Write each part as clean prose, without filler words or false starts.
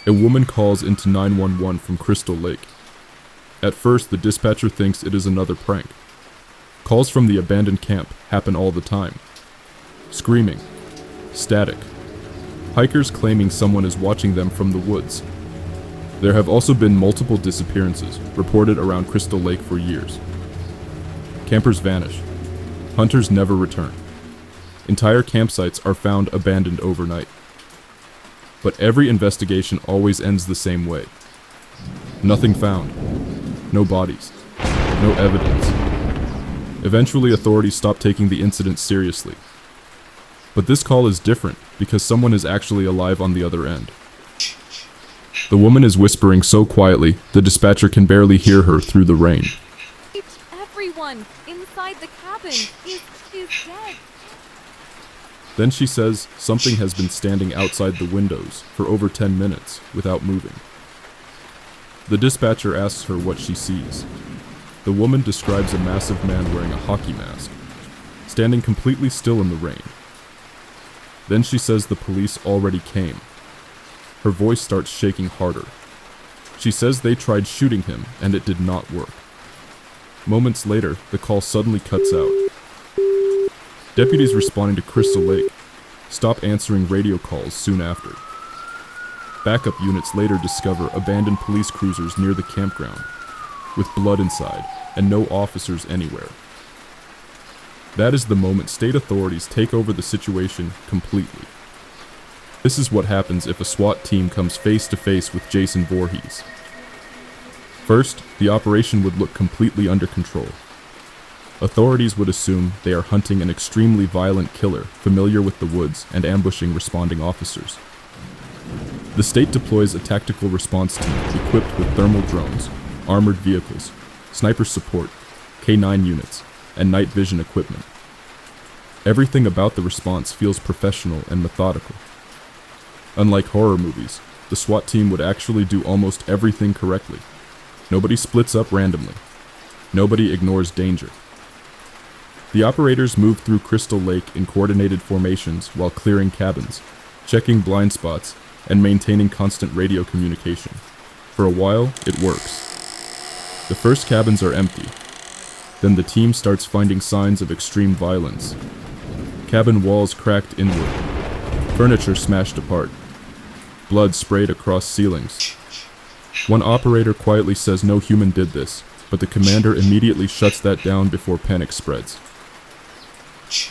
A woman calls into 911 from Crystal Lake. At first, the dispatcher thinks it is another prank. Calls from the abandoned camp happen all the time. Screaming, static, hikers claiming someone is watching them from the woods. There have also been multiple disappearances reported around Crystal Lake for years. Campers vanish. Hunters never return. Entire campsites are found abandoned overnight. But every investigation always ends the same way. Nothing found. No bodies. No evidence. Eventually, authorities stop taking the incident seriously. But this call is different because someone is actually alive on the other end. The woman is whispering so quietly, the dispatcher can barely hear her through the rain. Everyone inside the cabin is dead. Then she says something has been standing outside the windows for over 10 minutes without moving. The dispatcher asks her what she sees. The woman describes a massive man wearing a hockey mask, standing completely still in the rain. Then she says the police already came. Her voice starts shaking harder. She says they tried shooting him and it did not work. Moments later, the call suddenly cuts out. Deputies responding to Crystal Lake stop answering radio calls soon after. Backup units later discover abandoned police cruisers near the campground, with blood inside and no officers anywhere. That is the moment state authorities take over the situation completely. This is what happens if a SWAT team comes face to face with Jason Voorhees. First, the operation would look completely under control. Authorities would assume they are hunting an extremely violent killer familiar with the woods and ambushing responding officers. The state deploys a tactical response team equipped with thermal drones, armored vehicles, sniper support, K9 units, and night vision equipment. Everything about the response feels professional and methodical. Unlike horror movies, the SWAT team would actually do almost everything correctly. Nobody splits up randomly. Nobody ignores danger. The operators move through Crystal Lake in coordinated formations while clearing cabins, checking blind spots, and maintaining constant radio communication. For a while, it works. The first cabins are empty. Then the team starts finding signs of extreme violence. Cabin walls cracked inward, furniture smashed apart, blood sprayed across ceilings. One operator quietly says no human did this, but the commander immediately shuts that down before panic spreads.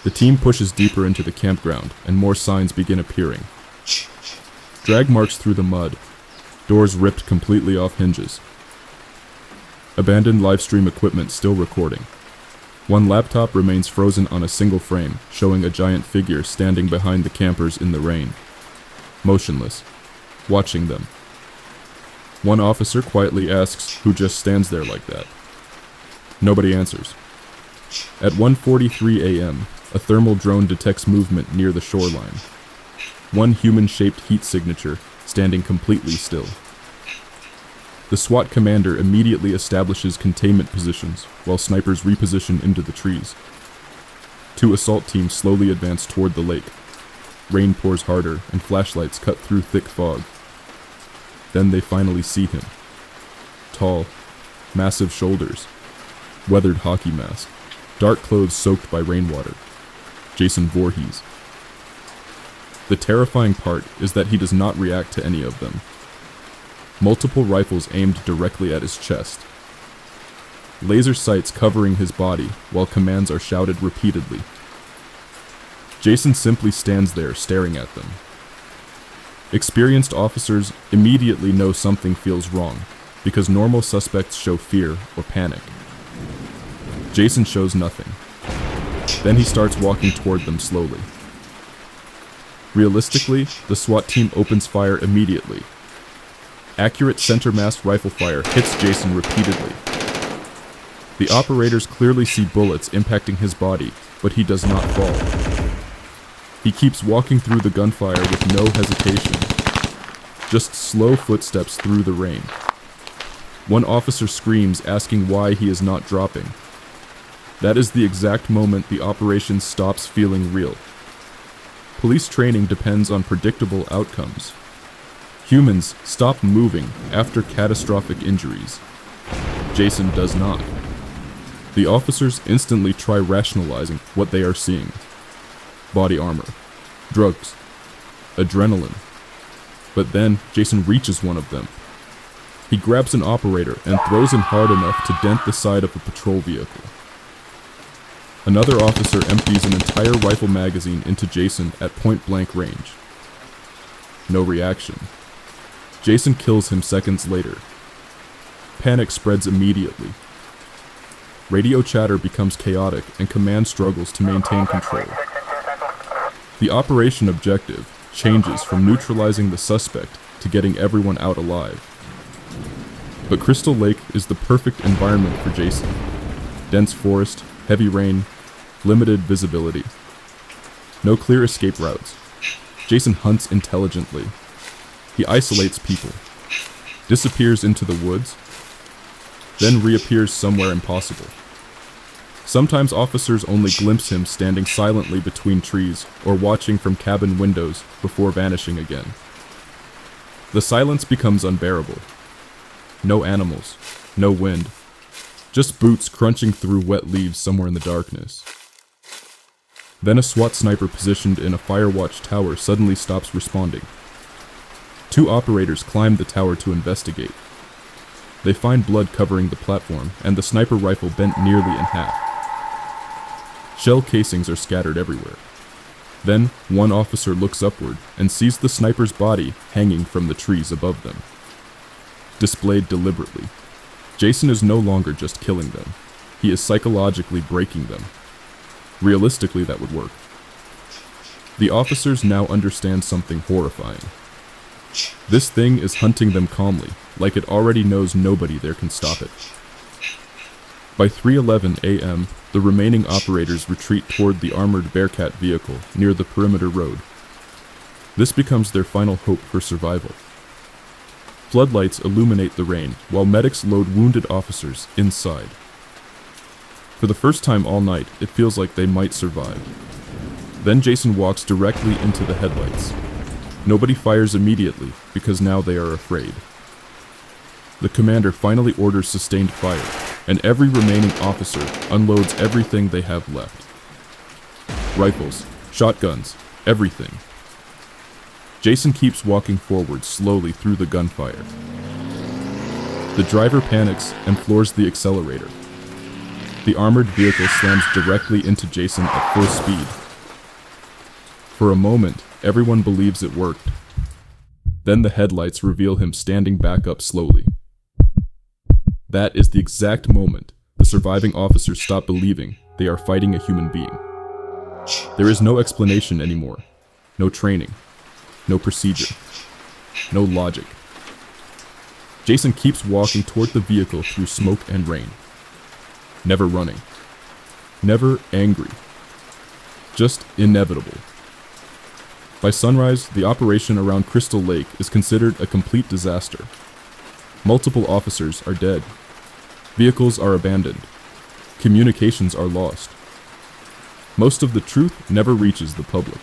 The team pushes deeper into the campground, and more signs begin appearing. Drag marks through the mud, doors ripped completely off hinges. Abandoned livestream equipment still recording. One laptop remains frozen on a single frame, showing a giant figure standing behind the campers in the rain, motionless, watching them. One officer quietly asks who just stands there like that. Nobody answers. At 1:43 a.m., a thermal drone detects movement near the shoreline. One human-shaped heat signature standing completely still. The SWAT commander immediately establishes containment positions while snipers reposition into the trees. Two assault teams slowly advance toward the lake. Rain pours harder and flashlights cut through thick fog. Then they finally see him. Tall, massive shoulders, weathered hockey mask, dark clothes soaked by rainwater. Jason Voorhees. The terrifying part is that he does not react to any of them. Multiple rifles aimed directly at his chest. Laser sights covering his body while commands are shouted repeatedly. Jason simply stands there staring at them. Experienced officers immediately know something feels wrong because normal suspects show fear or panic. Jason shows nothing. Then he starts walking toward them slowly. Realistically, the SWAT team opens fire immediately. Accurate center-massed rifle fire hits Jason repeatedly. The operators clearly see bullets impacting his body, but he does not fall. He keeps walking through the gunfire with no hesitation. Just slow footsteps through the rain. One officer screams, asking why he is not dropping. That is the exact moment the operation stops feeling real. Police training depends on predictable outcomes. Humans stop moving after catastrophic injuries. Jason does not. The officers instantly try rationalizing what they are seeing. Body armor, drugs, adrenaline. But then Jason reaches one of them. He grabs an operator and throws him hard enough to dent the side of a patrol vehicle. Another officer empties an entire rifle magazine into Jason at point-blank range. No reaction. Jason kills him seconds later. Panic spreads immediately. Radio chatter becomes chaotic and command struggles to maintain control. The operation objective changes from neutralizing the suspect to getting everyone out alive. But Crystal Lake is the perfect environment for Jason. Dense forest, heavy rain, limited visibility. No clear escape routes. Jason hunts intelligently. He isolates people, disappears into the woods, then reappears somewhere impossible. Sometimes officers only glimpse him standing silently between trees or watching from cabin windows before vanishing again. The silence becomes unbearable. No animals, no wind, just boots crunching through wet leaves somewhere in the darkness. Then a SWAT sniper positioned in a firewatch tower suddenly stops responding. 2 operators climb the tower to investigate. They find blood covering the platform and the sniper rifle bent nearly in half. Shell casings are scattered everywhere. Then, one officer looks upward and sees the sniper's body hanging from the trees above them. Displayed deliberately, Jason is no longer just killing them. He is psychologically breaking them. Realistically, that would work. The officers now understand something horrifying. This thing is hunting them calmly, like it already knows nobody there can stop it. By 3:11 a.m., the remaining operators retreat toward the armored Bearcat vehicle near the perimeter road. This becomes their final hope for survival. Floodlights illuminate the rain, while medics load wounded officers inside. For the first time all night, it feels like they might survive. Then Jason walks directly into the headlights. Nobody fires immediately, because now they are afraid. The commander finally orders sustained fire, and every remaining officer unloads everything they have left. Rifles, shotguns, everything. Jason keeps walking forward slowly through the gunfire. The driver panics and floors the accelerator. The armored vehicle slams directly into Jason at full speed. For a moment, everyone believes it worked. Then the headlights reveal him standing back up slowly. That is the exact moment the surviving officers stop believing they are fighting a human being. There is no explanation anymore, no training, no procedure, no logic. Jason keeps walking toward the vehicle through smoke and rain. Never running, never angry, just inevitable. By sunrise, the operation around Crystal Lake is considered a complete disaster. Multiple officers are dead. Vehicles are abandoned. Communications are lost. Most of the truth never reaches the public.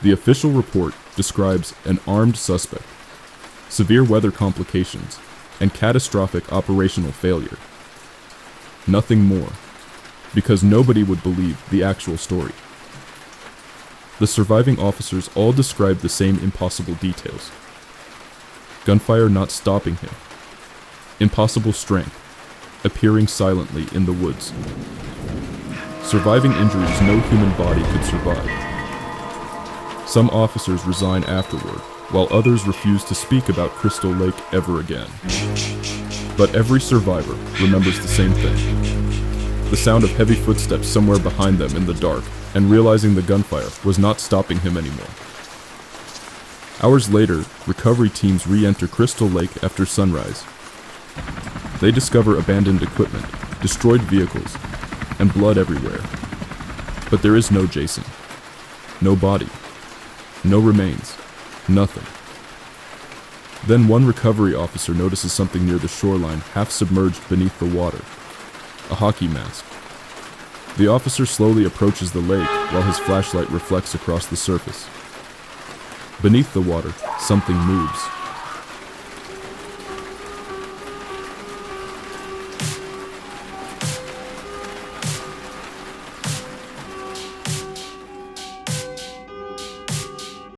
The official report describes an armed suspect, severe weather complications, and catastrophic operational failure. Nothing more, because nobody would believe the actual story. The surviving officers all describe the same impossible details. Gunfire not stopping him. Impossible strength, appearing silently in the woods. Surviving injuries no human body could survive. Some officers resign afterward, while others refuse to speak about Crystal Lake ever again. But every survivor remembers the same thing. The sound of heavy footsteps somewhere behind them in the dark, and realizing the gunfire was not stopping him anymore. Hours later, recovery teams re-enter Crystal Lake after sunrise. They discover abandoned equipment, destroyed vehicles, and blood everywhere. But there is no Jason. No body. No remains. Nothing. Then one recovery officer notices something near the shoreline, half submerged beneath the water. A hockey mask. The officer slowly approaches the lake while his flashlight reflects across the surface. Beneath the water, something moves,